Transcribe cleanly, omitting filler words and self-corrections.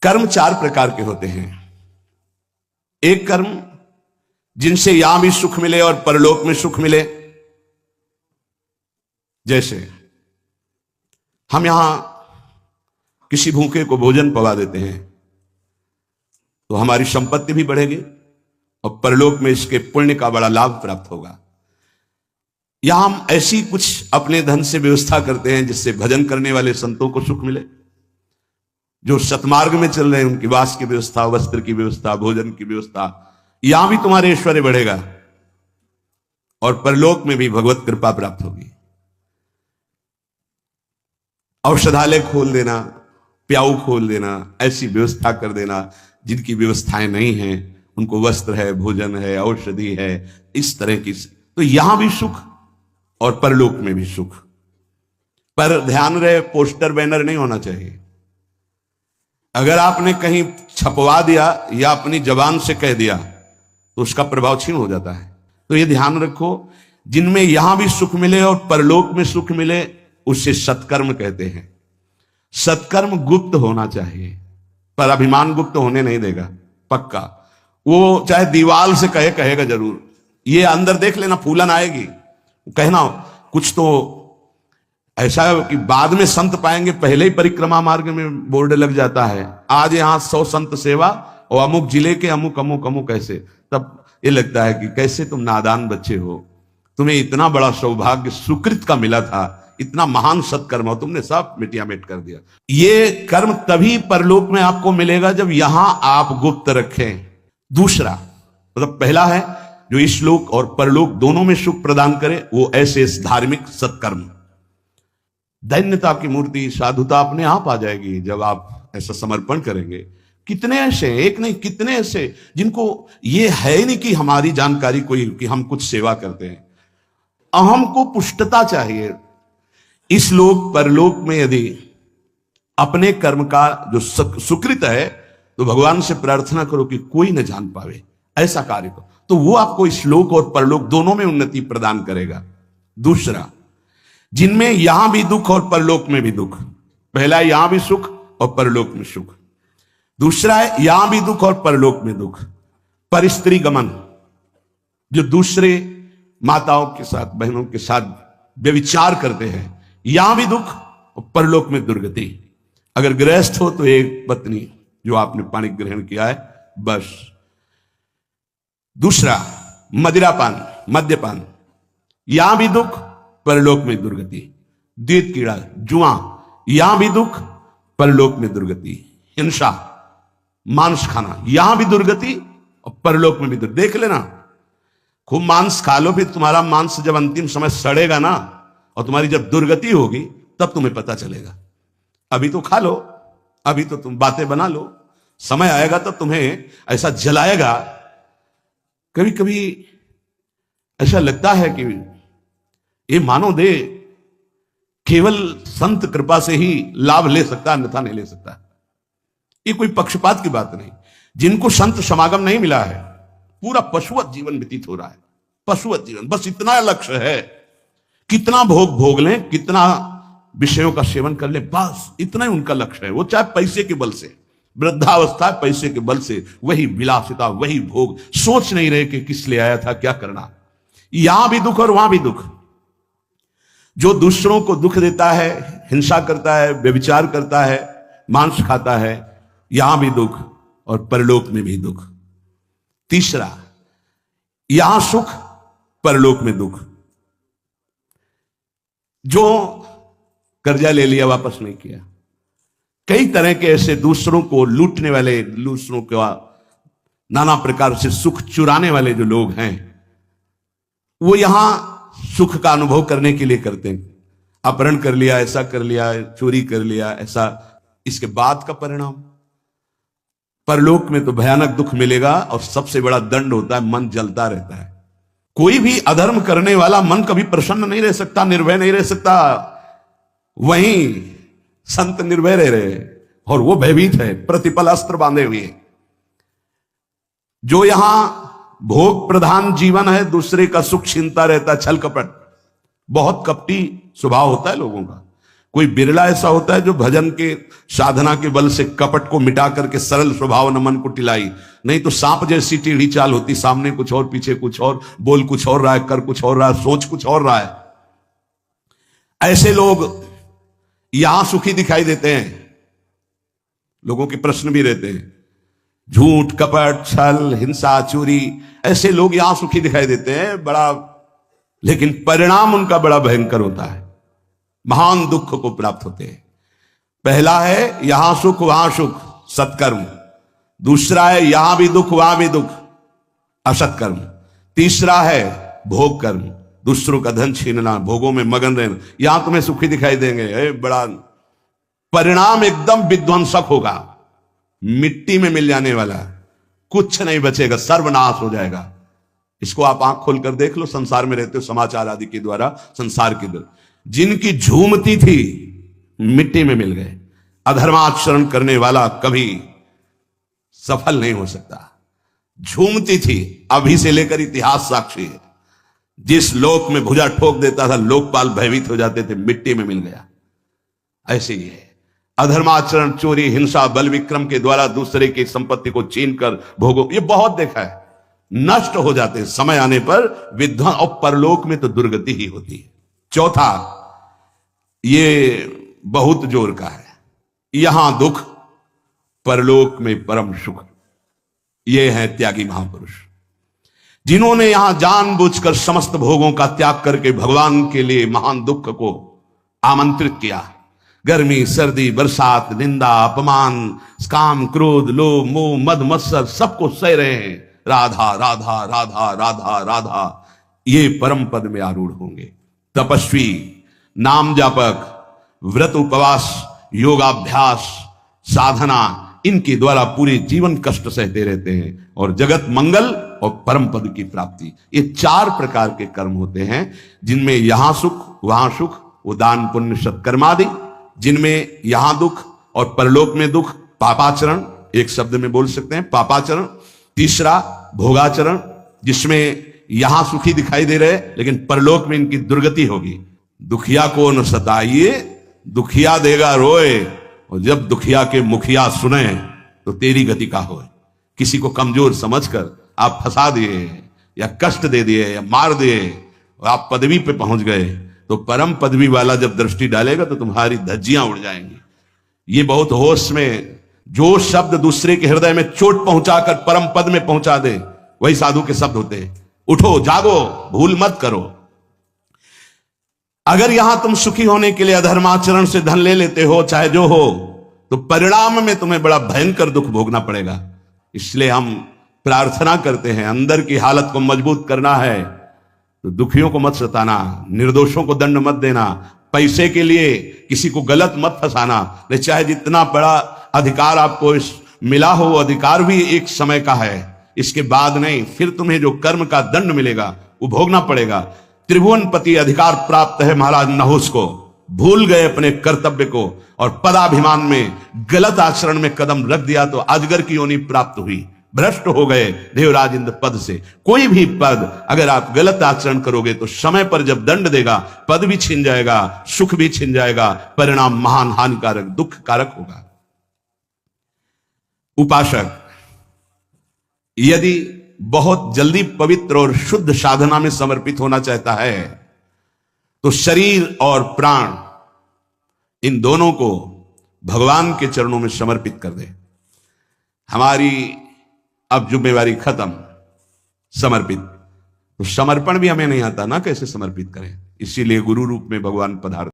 कर्म चार प्रकार के होते हैं। एक कर्म जिनसे यहां भी सुख मिले और परलोक में सुख मिले। जैसे हम यहां किसी भूखे को भोजन पवा देते हैं तो हमारी संपत्ति भी बढ़ेगी और परलोक में इसके पुण्य का बड़ा लाभ प्राप्त होगा। या हम ऐसी कुछ अपने धन से व्यवस्था करते हैं जिससे भजन करने वाले संतों को सुख मिले, जो सतमार्ग में चल रहे हैं उनकी वास की व्यवस्था, वस्त्र की व्यवस्था, भोजन की व्यवस्था, यहां भी तुम्हारे ऐश्वर्य बढ़ेगा और परलोक में भी भगवत कृपा प्राप्त होगी। औषधालय खोल देना, प्याऊ खोल देना, ऐसी व्यवस्था कर देना जिनकी व्यवस्थाएं नहीं हैं, उनको वस्त्र है, भोजन है, औषधि है, इस तरह की, तो यहां भी सुख और परलोक में भी सुख। पर ध्यान रहे, पोस्टर बैनर नहीं होना चाहिए। अगर आपने कहीं छपवा दिया या अपनी जबान से कह दिया तो उसका प्रभाव क्षीण हो जाता है। तो ये ध्यान रखो, जिनमें यहां भी सुख मिले और परलोक में सुख मिले उसे सत्कर्म कहते हैं। सत्कर्म गुप्त होना चाहिए, पर अभिमान गुप्त होने नहीं देगा, पक्का। वो चाहे दीवाल से कहेगा जरूर, ये अंदर देख लेना फूलन आएगी, कहना कुछ तो ऐसा कि बाद में संत पाएंगे, पहले ही परिक्रमा मार्ग में बोर्ड लग जाता है, आज यहां 100 संत सेवा और अमुक जिले के अमुक अमुक अमुक ऐसे, तब ये लगता है कि कैसे तुम नादान बच्चे हो, तुम्हें इतना बड़ा सौभाग्य सुकृत का मिला था, इतना महान सत्कर्म हो, तुमने सब मिटिया मिट कर दिया। ये कर्म तभी परलोक में आपको मिलेगा जब यहां आप गुप्त रखें। दूसरा मतलब पहला है जो इस लोक और परलोक दोनों में सुख प्रदान करे, वो ऐसे धार्मिक सत्कर्म। दैन्यता की मूर्ति, साधुता अपने आप आ जाएगी जब आप ऐसा समर्पण करेंगे। कितने ऐसे, एक नहीं कितने ऐसे जिनको ये है ही नहीं कि हमारी जानकारी कोई, कि हम कुछ सेवा करते हैं। अहम को पुष्टता चाहिए। इस लोक परलोक में यदि अपने कर्म का जो सुकृत है तो भगवान से प्रार्थना करो कि कोई न जान पावे, ऐसा कार्य करो, तो वो आपको इस लोक और परलोक दोनों में उन्नति प्रदान करेगा। दूसरा, जिनमें यहां भी दुख और परलोक में भी दुख। पहला है यहां भी सुख और परलोक में सुख। दूसरा है यहां भी दुख और परलोक में दुख। पर स्त्री गमन, जो दूसरे माताओं के साथ, बहनों के साथ व्यभिचार करते हैं, यहां भी दुख और परलोक में दुर्गति। अगर गृहस्थ हो तो एक पत्नी जो आपने पानी ग्रहण किया है, बस। दूसरा मदिरापान, मद्यपान, यहां भी दुख, परलोक में दुर्गति। द्वैत कीड़ा, जुआ, यहां भी दुख, परलोक में दुर्गति। हिंसा, मांस खाना, यहां भी दुर्गति और परलोक में भी दुर्गति। देख लेना, खूब मांस खा लो, फिर तुम्हारा मांस जब अंतिम समय सड़ेगा ना और तुम्हारी जब दुर्गति होगी तब तुम्हें पता चलेगा। अभी तो खा लो, अभी तो तुम बातें बना लो, समय आएगा तब तुम्हें ऐसा जलाएगा। कभी कभी ऐसा लगता है कि ये मानव देह केवल संत कृपा से ही लाभ ले सकता, अन्यथा नहीं ले सकता। ये कोई पक्षपात की बात नहीं। जिनको संत समागम नहीं मिला है, पूरा पशुवत जीवन व्यतीत हो रहा है, पशुवत जीवन। बस इतना लक्ष्य है, कितना भोग भोग लें, कितना विषयों का सेवन कर लें, बस इतना ही उनका लक्ष्य है। वो चाहे पैसे के बल से, वृद्धावस्था पैसे के बल से, वही विलासिता, वही भोग, सोच नहीं रहे कि किस लिए आया था, क्या करना। यहां भी दुख और वहां भी दुख। जो दूसरों को दुख देता है, हिंसा करता है, व्यभिचार करता है, मांस खाता है, यहां भी दुख और परलोक में भी दुख। तीसरा, यहां सुख, परलोक में दुख। जो कर्जा ले लिया, वापस नहीं किया, कई तरह के ऐसे दूसरों को लूटने वाले, दूसरों का नाना प्रकार से सुख चुराने वाले जो लोग हैं, वो यहां सुख का अनुभव करने के लिए करते हैं। अपहरण कर लिया, ऐसा कर लिया, चोरी कर लिया, ऐसा, इसके बाद का परिणाम परलोक में तो भयानक दुख मिलेगा और सबसे बड़ा दंड होता है, मन जलता रहता है। कोई भी अधर्म करने वाला मन कभी प्रसन्न नहीं रह सकता, निर्भय नहीं रह सकता। वहीं संत निर्भय रह रहे और वो भयभीत है, प्रतिपल अस्त्र बांधे हुए। जो यहां भोग प्रधान जीवन है, दूसरे का सुख छीनता रहता है, छल कपट, बहुत कपटी स्वभाव होता है लोगों का। कोई बिरला ऐसा होता है जो भजन के साधना के बल से कपट को मिटा करके सरल स्वभाव न मन को टिलाई। नहीं तो सांप जैसी टेढ़ी चाल होती, सामने कुछ और पीछे कुछ और, बोल कुछ और रहा है, कर कुछ और रहा है, सोच कुछ और रहा है। ऐसे लोग यहां सुखी दिखाई देते हैं। लोगों के प्रश्न भी रहते हैं, झूठ कपट छल हिंसा चोरी, ऐसे लोग यहां सुखी दिखाई देते हैं बड़ा, लेकिन परिणाम उनका बड़ा भयंकर होता है, महान दुख को प्राप्त होते हैं। पहला है यहां सुख वहां सुख, सत्कर्म। दूसरा है यहां भी दुख वहां भी दुख, असत्कर्म। तीसरा है भोग कर्म, दूसरों का धन छीनना, भोगों में मगन रहना। यहां तुम्हें सुखी दिखाई देंगे, बड़ा परिणाम एकदम विध्वंसक होगा, मिट्टी में मिल जाने वाला, कुछ नहीं बचेगा, सर्वनाश हो जाएगा। इसको आप आंख खोलकर देख लो, संसार में रहते हो, समाचार आदि के द्वारा संसार के द्वारा जिनकी झूमती थी मिट्टी में मिल गए। अधर्माचरण करने वाला कभी सफल नहीं हो सकता। झूमती थी, अभी से लेकर इतिहास साक्षी है। जिस लोक में भुजा ठोक देता था लोकपाल भयभीत हो जाते थे, मिट्टी में मिल गया। ऐसे ही है अधर्माचरण, चोरी, हिंसा, बल विक्रम के द्वारा दूसरे की संपत्ति को छीनकर भोगो, ये बहुत देखा है, नष्ट हो जाते हैं समय आने पर विध्वंस। और परलोक में तो दुर्गति ही होती है। चौथा, ये बहुत जोर का है, यहां दुख परलोक में परम सुख। ये है त्यागी महापुरुष, जिन्होंने यहां जानबूझकर समस्त भोगों का त्याग करके भगवान के लिए महान दुख को आमंत्रित किया। गर्मी सर्दी बरसात निंदा अपमान काम क्रोध लोभ मोह मद मत्सर सबको सह रहे हैं। राधा राधा राधा राधा राधा, ये परम पद में आरूढ़ होंगे। तपस्वी, नाम जापक, व्रत उपवास, योगाभ्यास, साधना, इनके द्वारा पूरे जीवन कष्ट सहते रहते हैं और जगत मंगल और परम पद की प्राप्ति। ये चार प्रकार के कर्म होते हैं जिनमें यहां सुख वहां सुख, वो दान पुण्य सत्कर्मादि, जिनमें यहां दुख और परलोक में दुख, पापाचरण, एक शब्द में बोल सकते हैं पापाचरण। तीसरा भोगाचरण, जिसमें यहां सुखी दिखाई दे रहे लेकिन परलोक में इनकी दुर्गति होगी। दुखिया को न सताइए, दुखिया देगा रोए, और जब दुखिया के मुखिया सुने तो तेरी गति का होए। किसी को कमजोर समझकर आप फंसा दिए या कष्ट दे दिए या मार दिए और आप पदवी पे पहुंच गए, तो परम पदवी वाला जब दृष्टि डालेगा तो तुम्हारी धज्जियां उड़ जाएंगी। ये बहुत होश में, जो शब्द दूसरे के हृदय में चोट पहुंचाकर परम पद में पहुंचा दे, वही साधु के शब्द होते हैं। उठो जागो, भूल मत करो। अगर यहां तुम सुखी होने के लिए अधर्माचरण से धन ले लेते हो, चाहे जो हो, तो परिणाम में तुम्हें बड़ा भयंकर दुख भोगना पड़ेगा। इसलिए हम प्रार्थना करते हैं, अंदर की हालत को मजबूत करना है तो दुखियों को मत सताना, निर्दोषों को दंड मत देना, पैसे के लिए किसी को गलत मत फंसाना। नहीं, चाहे जितना बड़ा अधिकार आपको मिला हो, वो अधिकार भी एक समय का है, इसके बाद नहीं। फिर तुम्हें जो कर्म का दंड मिलेगा वो भोगना पड़ेगा। त्रिभुवनपति अधिकार प्राप्त है महाराज नहुस को, भूल गए अपने कर्तव्य को और पदाभिमान में गलत आचरण में कदम रख दिया तो अजगर की योनि प्राप्त हुई, भ्रष्ट हो गए देवराज इंद्र पद से। कोई भी पद अगर आप गलत आचरण करोगे तो समय पर जब दंड देगा, पद भी छिन जाएगा, सुख भी छिन जाएगा, परिणाम महान हानिकारक दुख कारक होगा। उपासक यदि बहुत जल्दी पवित्र और शुद्ध साधना में समर्पित होना चाहता है तो शरीर और प्राण, इन दोनों को भगवान के चरणों में समर्पित कर दे। हमारी अब जिम्मेवारी खत्म, समर्पित। तो समर्पण भी हमें नहीं आता ना, कैसे समर्पित करें, इसीलिए गुरु रूप में भगवान पधार